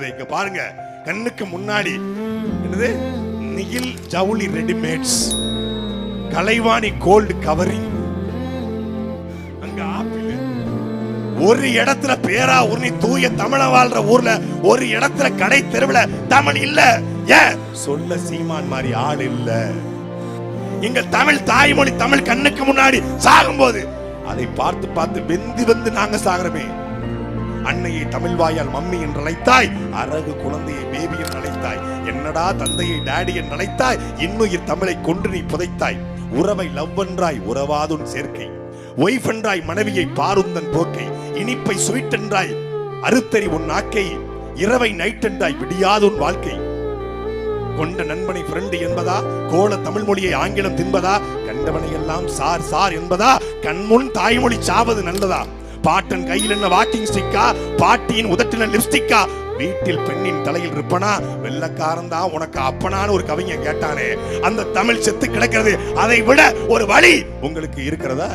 இங்க பாருங்க, கண்ணுக்கு முன்னாடி என்னது, நிகில் ஜவுளி ரெடிமேட்ஸ், கலைவாணி கோல்டு கவரிங். அங்க ஆப்பிள் ஒரு இடத்துல பேரா உருணி தூய தமிழ வாழ்ற ஊர்ல ஒரு இடத்துல கடை தெருவுல தமிழ் இல்ல. ஏன் சொல்ல சீமான் மாதிரி ஆள் இல்ல. எங்க தமிழ் தாய்மொழி தமிழ் கண்ணுக்கு முன்னாடி சாகும்போது அதை பார்த்து பார்த்து வெந்து வந்து நாங்க சாகிறோமே. அன்னையை தமிழ் வாயால் மம்மி என்று அழைத்தாய், அழகு குழந்தையை பேபி என்று அழைத்தாய், என்னடா தந்தையை டாடி என்று அழைத்தாய், இன்னுயிர் தமிழை கொண்டு நீ புதைத்தாய். உறவை லவ் என்றாய், உறவாதுன் சேர்க்கை, ஒய்ஃப் என்றாய், மனைவியை பாருந்தன் போக்கை, இனிப்பை ஸ்வீட் என்றாய், அறுத்தறி உன் நாக்கை, இரவை நைட் என்றாய், விடியாதுன் வாழ்க்கை. கொண்ட நண்பனை ஃப்ரெண்டு என்பதா, கோல தமிழ் மொழியை ஆங்கிலம் தின்பதா, கண்டவனை எல்லாம் சார் சார் என்பதா, கண்முன் தாய்மொழி சாவது நல்லதா, பாட்டன் கையில் என்ன வாக்கிங் ஸ்டிக்கா, பாட்டியின் உதட்டின லிப்ஸ்டிக்கா, வீட்டில் பெண்ணின் தலையில் இருப்பனா, வெள்ளக்காரன் தான் உனக்கு அப்பனான்னு ஒரு கவிஞன் கேட்டானே, அந்த தமிழ் செத்து கிடக்கிறது. அதை விட ஒரு வழி உங்களுக்கு இருக்கிறதா?